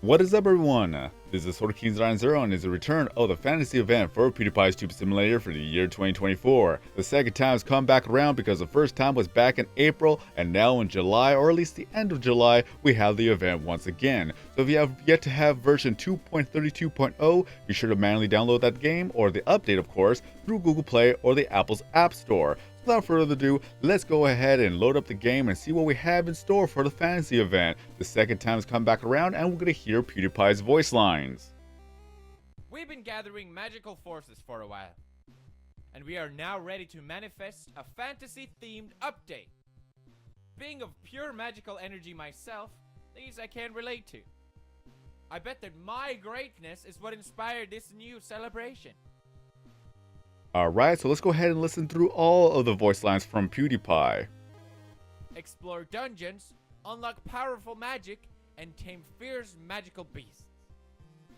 What is up, everyone? This is Sword Kings 0 and is the return of the fantasy event for Pewdiepie's Tube Simulator for the year 2024. The second time has come back around because the first time was back in April, and now in July, or at least the end of July, we have the event once again. So if you have yet to have version 2.32.0, be sure to manually download that game, or the update of course, through Google Play or the Apple's App Store. Without further ado, let's go ahead and load up the game and see what we have in store for the fantasy event. The second time has come back around and we're going to hear Pewdiepie's voice lines. We've been gathering magical forces for a while, and we are now ready to manifest a fantasy-themed update. Being of pure magical energy myself, these I can relate to. I bet that my greatness is what inspired this new celebration. Alright, so let's go ahead and listen through all of the voice lines from Pewdiepie. Explore dungeons, unlock powerful magic, and tame fierce magical beasts.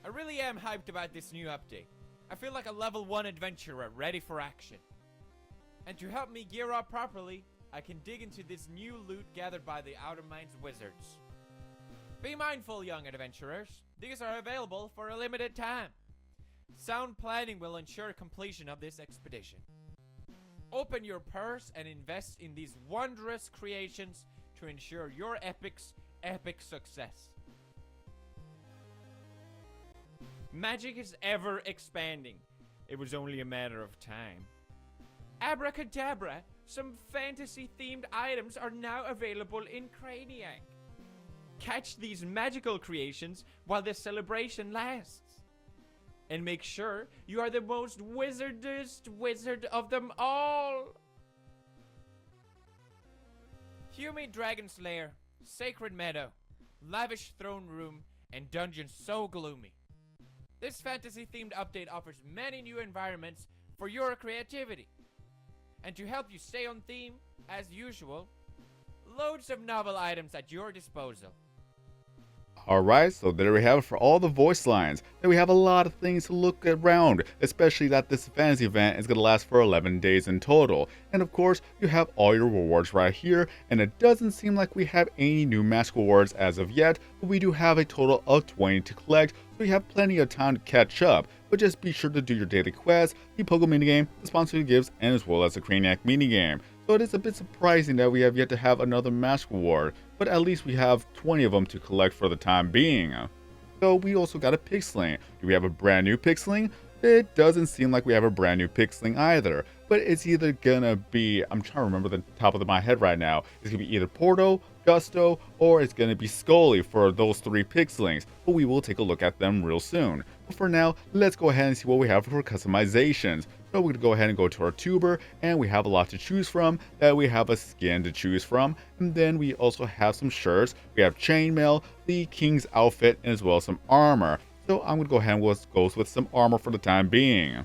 I really am hyped about this new update. I feel like a level 1 adventurer ready for action. And to help me gear up properly, I can dig into this new loot gathered by the Outer Minds wizards. Be mindful, young adventurers. These are available for a limited time. Sound planning will ensure completion of this expedition. Open your purse and invest in these wondrous creations to ensure your epic's epic success. Magic is ever expanding. It was only a matter of time. Abracadabra, some fantasy-themed items are now available in Craniac. Catch these magical creations while the celebration lasts. And make sure you are the most wizardest wizard of them all. Humid Dragon Slayer, Sacred Meadow, Lavish Throne Room, and Dungeon so gloomy. This fantasy-themed update offers many new environments for your creativity. And to help you stay on theme, as usual, loads of novel items at your disposal. Alright, so there we have it for all the voice lines. Then we have a lot of things to look around, especially that this fantasy event is going to last for 11 days in total. And of course, you have all your rewards right here, and it doesn't seem like we have any new mask rewards as of yet, but we do have a total of 20 to collect, so you have plenty of time to catch up. But just be sure to do your daily quests, the Pogo minigame, the sponsored gifts, and as well as the Craniac minigame. So it is a bit surprising that we have yet to have another mask reward, but at least we have 20 of them to collect for the time being. So we also got a pixeling. Do we have a brand new pixeling? It doesn't seem like we have a brand new pixeling either, but it's either gonna be, I'm trying to remember the top of my head right now, it's gonna be either Porto, Gusto, or it's gonna be Scully for those 3 pixelings, but we will take a look at them real soon. But for now, let's go ahead and see what we have for customizations. So we're gonna go ahead and go to our tuber, and we have a lot to choose from. That we have a skin to choose from, and then we also have some shirts. We have chainmail, the king's outfit, and as well as some armor. So I'm gonna go ahead and go with some armor for the time being.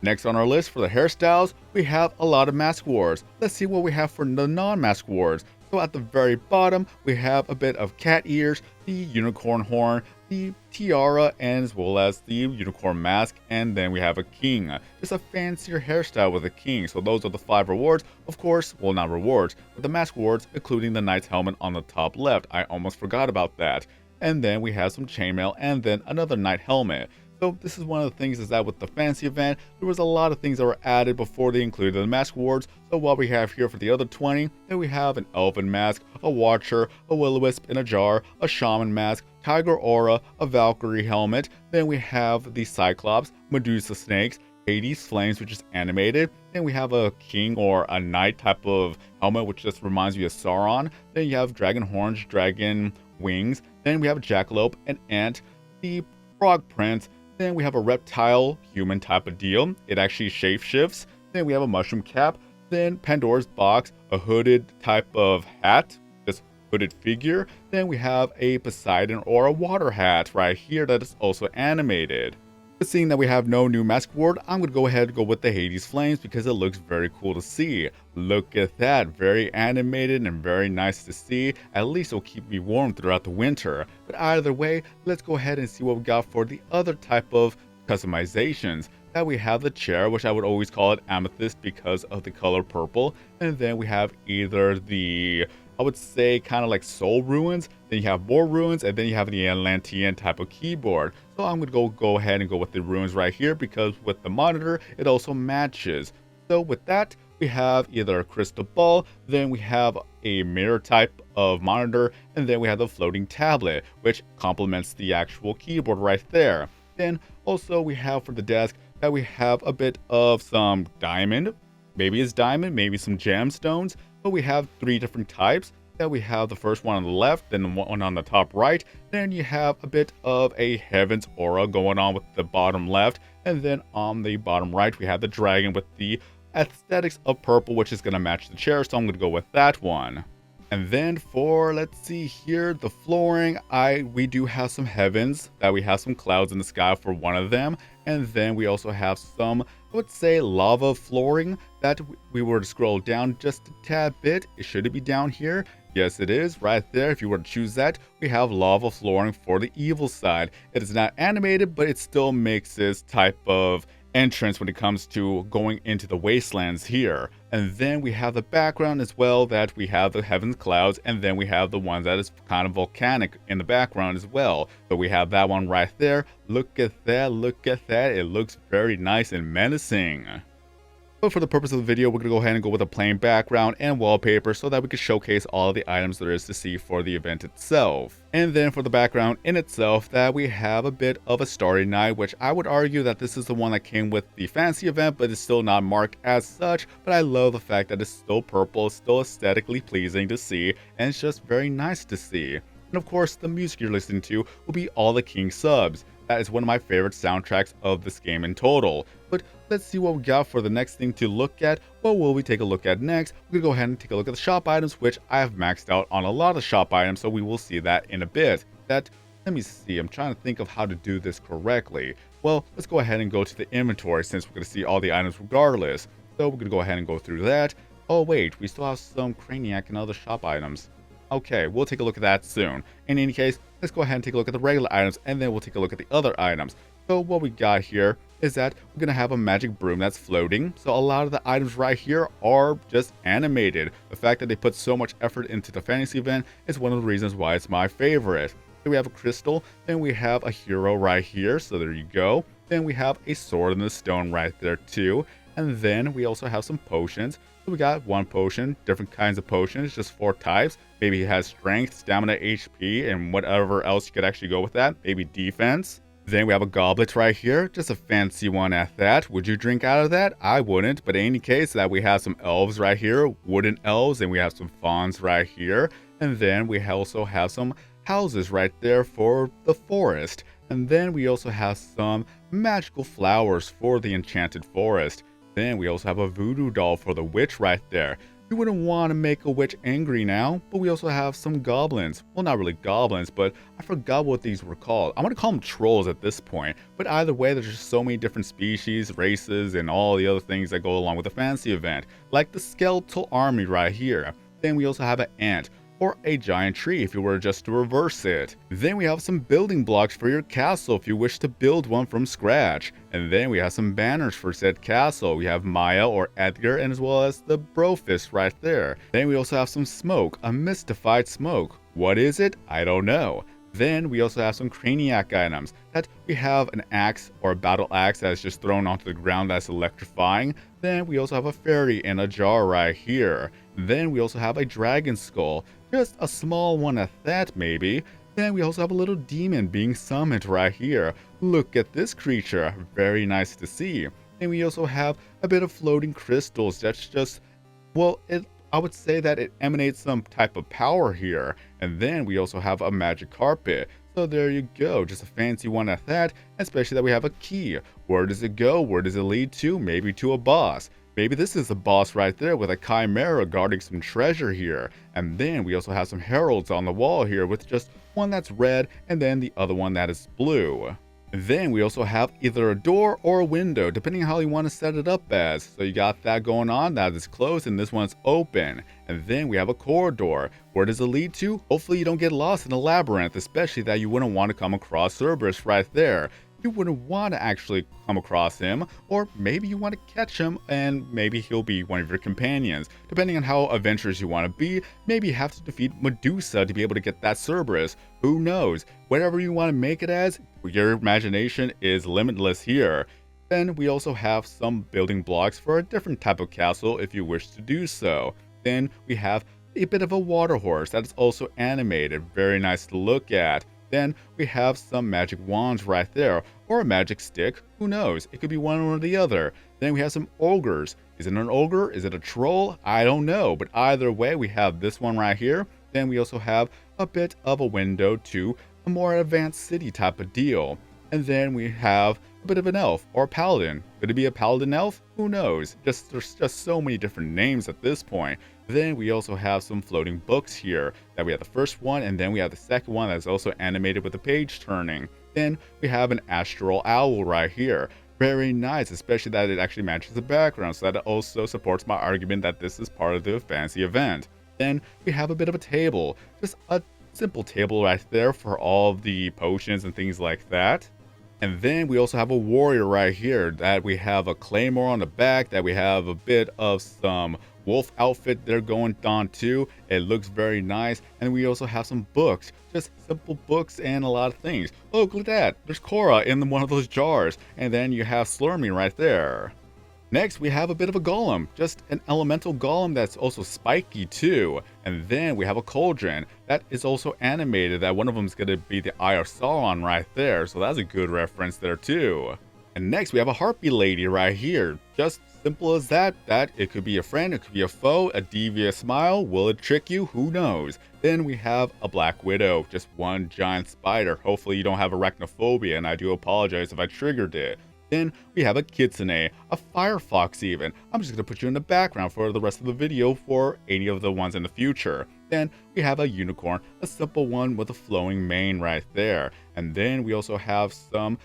Next on our list for the hairstyles, we have a lot of mask wars. Let's see what we have for the non-mask wars. So at the very bottom, we have a bit of cat ears, the unicorn horn, the tiara, and as well as the unicorn mask, and then we have a king. Just a fancier hairstyle with a king. So those are the 5 rewards. Of course, well, not rewards, but the mask rewards, including the knight's helmet on the top left. I almost forgot about that. And then we have some chainmail and then another knight helmet. So this is one of the things is that with the fantasy event, there was a lot of things that were added before they included the mask awards. So what we have here for the other 20, then we have an elven mask, a watcher, a will-o-wisp in a jar, a shaman mask, tiger aura, a valkyrie helmet. Then we have the cyclops, medusa snakes, Hades flames, which is animated. Then we have a king or a knight type of helmet, which just reminds me of Sauron. Then you have dragon horns, dragon wings. Then we have a jackalope, an ant, the frog prince. Then we have a reptile, human type of deal. It actually shapeshifts. Then we have a mushroom cap. Then Pandora's box, a hooded type of hat, just hooded figure. Then we have a Poseidon or a water hat right here that is also animated. But seeing that we have no new mask ward, I'm going to go ahead and go with the Hades Flames because it looks very cool to see. Look at that, very animated and very nice to see. At least it'll keep me warm throughout the winter. But either way, let's go ahead and see what we got for the other type of customizations. That we have the chair, which I would always call it amethyst because of the color purple. And then we have either the I would say kind of like soul ruins, then you have more ruins, and then you have the Atlantean type of keyboard. So I'm going to go ahead and go with the ruins right here because with the monitor, it also matches. So with that, we have either a crystal ball, then we have a mirror type of monitor, and then we have the floating tablet, which complements the actual keyboard right there. Then also we have for the desk that we have a bit of some diamond, maybe it's diamond, maybe some gemstones, but we have 3 different types. That we have the first one on the left, then the one on the top right, then you have a bit of a heaven's aura going on with the bottom left, and then on the bottom right we have the dragon with the aesthetics of purple, which is going to match the chair, so I'm going to go with that one. And then for, let's see here, the flooring, we do have some heavens, that we have some clouds in the sky for one of them, and then we also have some, I would say, lava flooring that we were to scroll down just a tad bit. Should it be down here? Yes, it is right there. If you were to choose that, we have lava flooring for the evil side. It is not animated, but it still makes this type of entrance when it comes to going into the wastelands here. And then we have the background as well, that we have the heavens clouds, and then we have the one that is kind of volcanic in the background as well. So we have that one right there. Look at that, look at that. It looks very nice and menacing. But for the purpose of the video, we're going to go ahead and go with a plain background and wallpaper so that we can showcase all of the items there is to see for the event itself. And then for the background in itself, that we have a bit of a starry night, which I would argue that this is the one that came with the fancy event, but it's still not marked as such. But I love the fact that it's still purple, it's still aesthetically pleasing to see, and it's just very nice to see. And of course, the music you're listening to will be all the King subs. That is one of my favorite soundtracks of this game in total. But let's see what we got for the next thing to look at. What will we take a look at next? We're going to go ahead and take a look at the shop items, which I have maxed out on a lot of the shop items, so we will see that in a bit. Let me see, I'm trying to think of how to do this correctly. Well, let's go ahead and go to the inventory since we're going to see all the items regardless. So we're going to go ahead and go through that. Oh wait, we still have some Craniac and other shop items. Okay, we'll take a look at that soon. In any case, let's go ahead and take a look at the regular items, and then we'll take a look at the other items. So what we got here is that we're going to have a magic broom that's floating. So a lot of the items right here are just animated. The fact that they put so much effort into the fantasy event is one of the reasons why it's my favorite. Then we have a crystal, then we have a hero right here, so there you go. Then we have a sword in the stone right there too. And then we also have some potions. So we got 1 potion, different kinds of potions, just 4 types. Maybe it has strength, stamina, HP, and whatever else you could actually go with that. Maybe defense. Then we have a goblet right here, just a fancy one at that. Would you drink out of that? I wouldn't, but in any case, that we have some elves right here, wooden elves, and we have some fawns right here. And then we also have some houses right there for the forest. And then we also have some magical flowers for the enchanted forest. Then we also have a voodoo doll for the witch right there. You wouldn't want to make a witch angry now, but we also have some goblins. Well, not really goblins, but I forgot what these were called. I'm going to call them trolls at this point. But either way, there's just so many different species, races, and all the other things that go along with the fantasy event. Like the skeletal army right here. Then we also have an ant, or a giant tree if you were just to reverse it. Then we have some building blocks for your castle if you wish to build one from scratch. And then we have some banners for said castle. We have Maya or Edgar, and as well as the Brofist right there. Then we also have some smoke, a mystified smoke. What is it? I don't know. Then we also have some Craniac items. That we have an axe or a battle axe that is just thrown onto the ground that's electrifying. Then we also have a fairy in a jar right here. Then we also have a dragon skull, just a small one at that maybe. Then we also have a little demon being summoned right here. Look at this creature, very nice to see. And we also have a bit of floating crystals that's just, well, I would say that it emanates some type of power here. And then we also have a magic carpet. So there you go, just a fancy one at that, especially that we have a key. Where does it go? Where does it lead to? Maybe to a boss. Maybe this is a boss right there with a chimera guarding some treasure here. And then we also have some heralds on the wall here with just one that's red and then the other one that is blue. Then we also have either a door or a window, depending on how you want to set it up as. So you got that going on, that is closed, and this one's open. And then we have a corridor. Where does it lead to? Hopefully you don't get lost in a labyrinth, especially that you wouldn't want to come across Cerberus right there. you wouldn't want to actually come across him, or maybe you want to catch him and maybe he'll be one of your companions. Depending on how adventurous you want to be, maybe you have to defeat Medusa to be able to get that Cerberus. Who knows? Whatever you want to make it as, your imagination is limitless here. Then we also have some building blocks for a different type of castle if you wish to do so. Then we have a bit of a water horse that is also animated, very nice to look at. Then we have some magic wands right there, or a magic stick, who knows, it could be one or the other. Then we have some ogres. Is it an ogre? Is it a troll? I don't know, but either way we have this one right here. Then we also have a bit of a window to a more advanced city type of deal. And then we have a bit of an elf or a paladin. Could it be a paladin elf? Who knows? There's just so many different names at this point. Then we also have some floating books here. That we have the first one, and then we have the second one that's also animated with the page turning. Then we have an astral owl right here. Very nice, especially that it actually matches the background, so that it also supports my argument that this is part of the fancy event. Then we have a bit of a table, just a simple table right there for all of the potions and things like that. And then we also have a warrior right here, that we have a claymore on the back, that we have a bit of some wolf outfit they're going on too. It looks very nice. And we also have some books, just simple books and a lot of things. Oh, look at that, there's Cora in one of those jars, and then you have Slurmy right there. Next, we have a bit of a golem, just an elemental golem that's also spiky too. And then we have a cauldron that is also animated, that one of them is going to be the Eye of Sauron right there, so that's a good reference there too. And next, we have a harpy lady right here, just simple as that it could be a friend, it could be a foe, a devious smile, will it trick you, who knows. Then we have a black widow, just one giant spider. Hopefully you don't have arachnophobia, and I do apologize if I triggered it. Then we have a kitsune, a firefox even. I'm just going to put you in the background for the rest of the video for any of the ones in the future. Then we have a unicorn, a simple one with a flowing mane right there. And then we also have some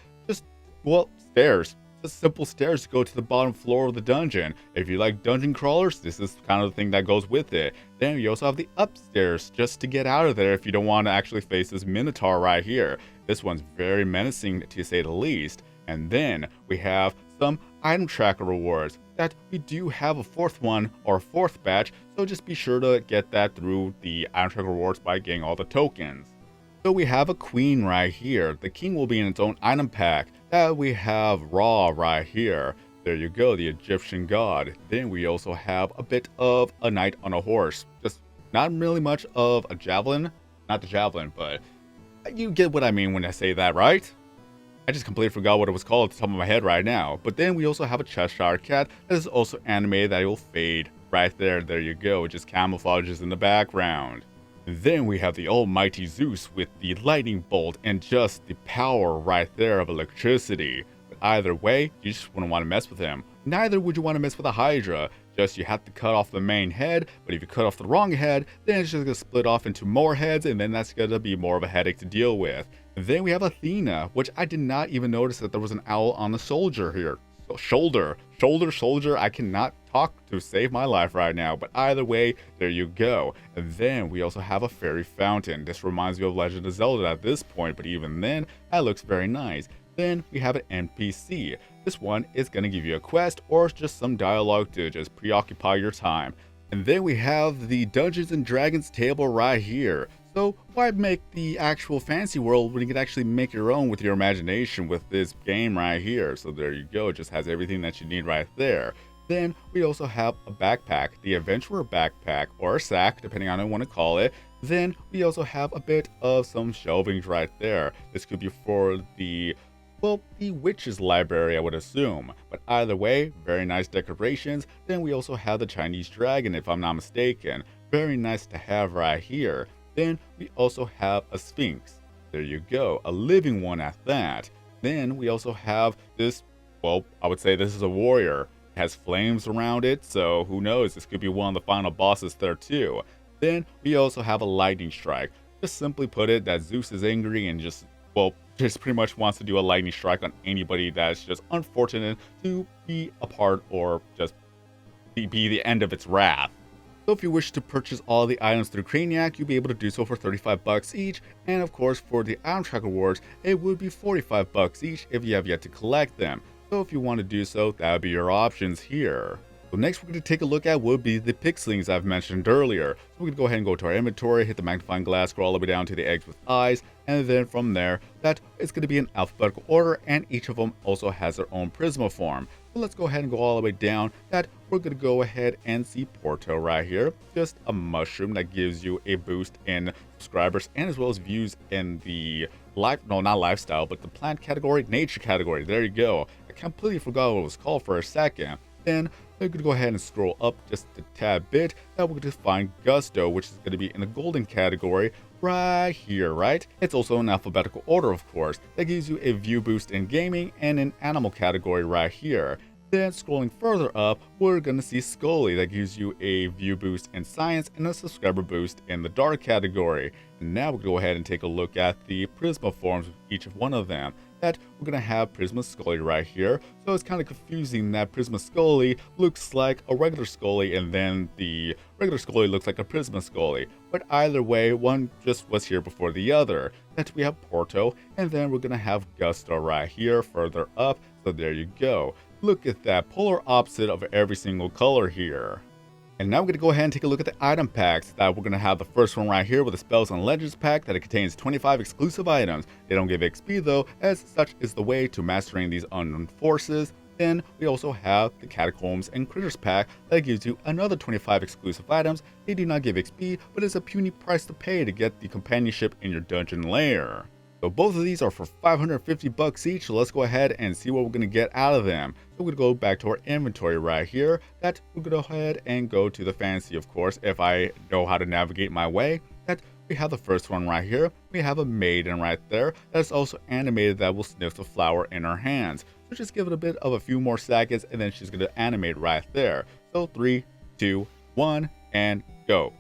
stairs. Just simple stairs to go to the bottom floor of the dungeon. If you like dungeon crawlers, this is kind of the thing that goes with it. Then you also have the upstairs just to get out of there if you don't want to actually face this minotaur right here. This one's very menacing to say the least. And then we have some item tracker rewards that we do have a fourth one or a fourth batch, so just be sure to get that through the item tracker rewards by getting all the tokens. So we have a queen right here. The king will be in its own item pack. That we have Ra right here. There you go, the Egyptian god. Then we also have a bit of a knight on a horse. Just not really much of a javelin. Not the javelin, but you get what I mean when I say that, right? I just completely forgot what it was called at the top of my head right now. But then we also have a Cheshire cat that is also animated that it will fade. Right there, there you go. It just camouflages in the background. Then we have the almighty Zeus with the lightning bolt and just the power right there of electricity. But either way, you just wouldn't want to mess with him. Neither would you want to mess with a Hydra. Just you have to cut off the main head, but if you cut off the wrong head, then it's just going to split off into more heads, and then that's going to be more of a headache to deal with. And then we have Athena, which I did not even notice that there was an owl on the soldier here. So shoulder, I cannot talk to save my life right now, but either way, there you go. And then we also have a fairy fountain. This reminds me of Legend of Zelda at this point, but even then, that looks very nice. Then we have an NPC. This one is going to give you a quest or just some dialogue to just preoccupy your time. And then we have the Dungeons and Dragons table right here. So why make the actual fancy world when you can actually make your own with your imagination with this game right here? So there you go, it just has everything that you need right there. Then we also have a backpack, the adventurer backpack, or a sack, depending on how you want to call it. Then we also have a bit of some shelving right there. This could be for the witch's library, I would assume. But either way, very nice decorations. Then we also have the Chinese dragon, if I'm not mistaken. Very nice to have right here. Then we also have a sphinx. There you go, a living one at that. Then we also have this, I would say this is a warrior. It has flames around it, so who knows, this could be one of the final bosses there too. Then we also have a lightning strike. Just simply put it that Zeus is angry and just pretty much wants to do a lightning strike on anybody that's just unfortunate to be a part or just be the end of its wrath. So if you wish to purchase all the items through Craniac, you'll be able to do so for 35 bucks each, and of course for the item track rewards, it would be 45 bucks each if you have yet to collect them. So if you want to do so, that would be your options here. So next we're going to take a look at would be the pixelings I've mentioned earlier. So we're going to go ahead and go to our inventory, hit the magnifying glass, scroll all the way down to the eggs with eyes, and then from there, that is going to be in alphabetical order, and each of them also has their own Prisma form. So let's go ahead and go all the way down. That we're going to go ahead and see Porto right here. Just a mushroom that gives you a boost in subscribers and as well as views in the not lifestyle, but the plant category, nature category. There you go. I completely forgot what it was called for a second. Then we're going to go ahead and scroll up just a tad bit. Now we're going to find Gusto, which is going to be in the golden category right here, right? It's also in alphabetical order, of course. That gives you a view boost in gaming and an animal category right here. Then scrolling further up, we're going to see Scully that gives you a view boost in science and a subscriber boost in the dark category. And now we'll go ahead and take a look at the Prisma forms of each of one of them. That we're going to have Prisma Scully right here. So it's kind of confusing that Prisma Scully looks like a regular Scully and then the regular Scully looks like a Prisma Scully. But either way, one just was here before the other. That we have Porto, and then we're going to have Gusto right here further up. So there you go. Look at that, polar opposite of every single color here. And now we're going to go ahead and take a look at the item packs. That we're going to have the first one right here with the Spells and Legends pack that it contains 25 exclusive items. They don't give XP though, as such is the way to mastering these unknown forces. Then we also have the Catacombs and Critters pack that gives you another 25 exclusive items. They do not give XP, but it's a puny price to pay to get the companionship in your dungeon lair. So both of these are for 550 bucks each, so let's go ahead and see what we're going to get out of them. So we're going to go back to our inventory right here. That we're going to go ahead and go to the fantasy, of course, if I know how to navigate my way. That we have the first one right here. We have a maiden right there that's also animated that will sniff the flower in her hands. So just give it a bit of a few more seconds and then she's going to animate right there. So 3, 2, 1, and go.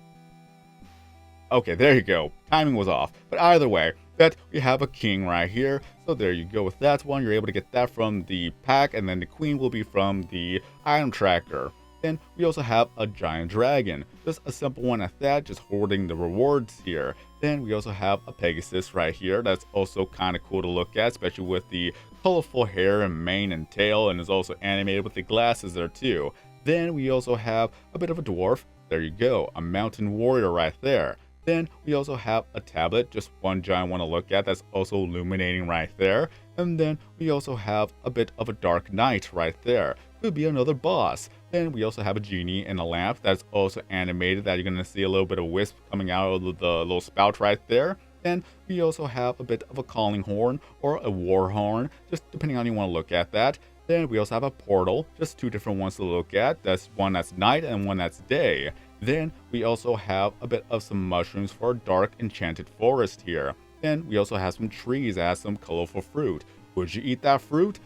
Okay, there you go. Timing was off. But either way, that we have a king right here. So there you go with that one. You're able to get that from the pack, and then the queen will be from the item tracker. Then we also have a giant dragon. Just a simple one at that, just hoarding the rewards here. Then we also have a Pegasus right here. That's also kind of cool to look at, especially with the colorful hair and mane and tail, and is also animated with the glasses there too. Then we also have a bit of a dwarf. There you go, a mountain warrior right there. Then we also have a tablet, just one giant one to look at, that's also illuminating right there. And then we also have a bit of a dark knight right there. Could be another boss. Then we also have a genie in a lamp that's also animated, that you're going to see a little bit of wisp coming out of the little spout right there. And we also have a bit of a calling horn or a war horn, just depending on how you want to look at that. Then we also have a portal, just two different ones to look at. That's one that's night and one that's day. Then we also have a bit of some mushrooms for a dark enchanted forest here. Then we also have some trees that have some colorful fruit. Would you eat that fruit?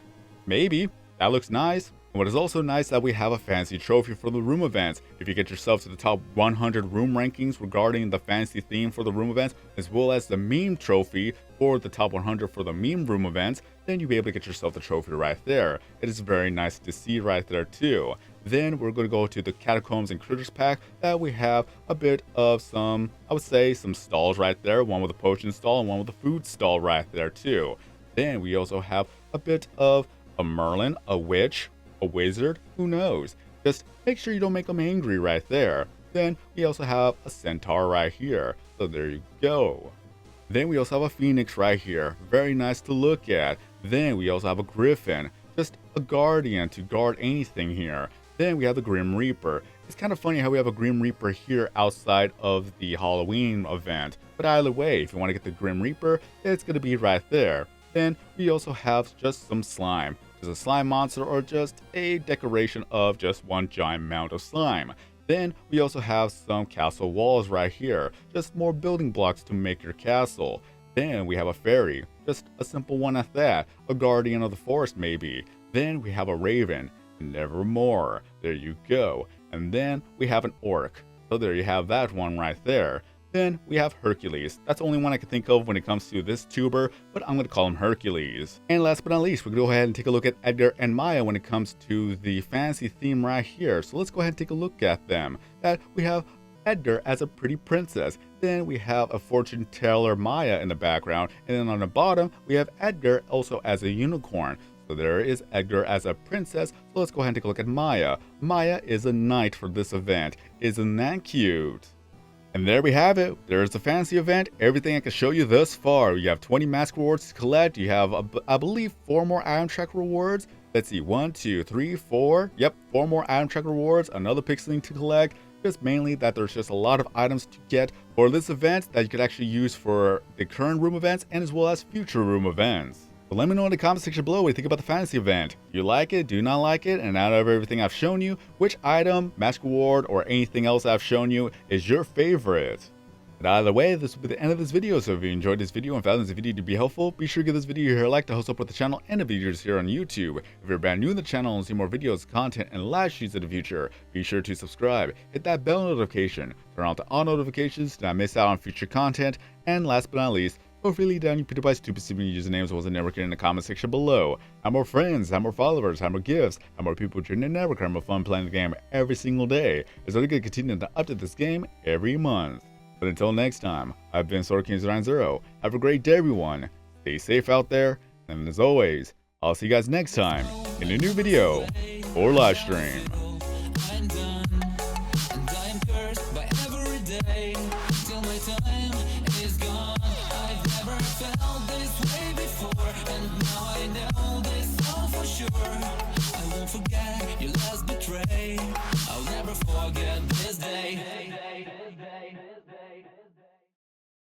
Maybe. That looks nice. And what is also nice that we have a fancy trophy for the room events. If you get yourself to the top 100 room rankings regarding the fancy theme for the room events, as well as the meme trophy for the top 100 for the meme room events, then you'll be able to get yourself the trophy right there. It is very nice to see right there too. Then we're going to go to the Catacombs and Critters pack that we have a bit of some, I would say, some stalls right there. One with a potion stall and one with a food stall right there too. Then we also have a bit of a Merlin, a witch, a wizard, who knows. Just make sure you don't make them angry right there. Then we also have a centaur right here. So there you go. Then we also have a phoenix right here. Very nice to look at. Then we also have a griffin. Just a guardian to guard anything here. Then we have the Grim Reaper. It's kind of funny how we have a Grim Reaper here outside of the Halloween event. But either way, if you want to get the Grim Reaper, it's going to be right there. Then we also have just some slime. Just a slime monster or just a decoration of just one giant mound of slime. Then we also have some castle walls right here. Just more building blocks to make your castle. Then we have a fairy. Just a simple one at that. A guardian of the forest maybe. Then we have a raven. Nevermore. There you go. And then we have an orc. So there you have that one right there. Then we have Hercules. That's the only one I can think of when it comes to this tuber, but I'm going to call him Hercules. And last but not least, we're going to go ahead and take a look at Edgar and Maya when it comes to the fantasy theme right here. So let's go ahead and take a look at them. That we have Edgar as a pretty princess. Then we have a fortune teller Maya in the background. And then on the bottom, we have Edgar also as a unicorn. So there is Edgar as a princess. So let's go ahead and take a look at Maya. Maya is a knight for this event. Isn't that cute? And there we have it. There's the fantasy event. Everything I can show you thus far. You have 20 mask rewards to collect. You have, I believe, 4 more item track rewards. Let's see, 1, 2, 3, 4. Yep, 4 more item track rewards. Another pixeling to collect. Just mainly that there's just a lot of items to get for this event that you could actually use for the current room events and as well as future room events. So let me know in the comment section below what you think about the fantasy event. Do you like it? Do you not like it? And out of everything I've shown you, which item, mask reward, or anything else I've shown you is your favorite? But either way, this will be the end of this video. So if you enjoyed this video and found this video to be helpful, be sure to give this video a like to help support the channel and the videos here on YouTube. If you're brand new to the channel and see more videos, content, and live streams in the future, be sure to subscribe, hit that bell notification, turn on to all notifications to not miss out on future content, and last but not least, feel free to leave down your Pewdiepie stupid usernames was a network in the comment section below. Have more friends, have more followers, have more gifts, have more people join the network, have more fun playing the game every single day. It's really good to continue to update this game every month. But until next time, I've been SwordKing090. Have a great day, everyone. Stay safe out there, and as always, I'll see you guys next time in a new video or live stream. I'm done, and I am cursed by every day till my time is gone. I've never felt this way before, and now I know this all for sure. I won't forget your last betray. I'll never forget this day.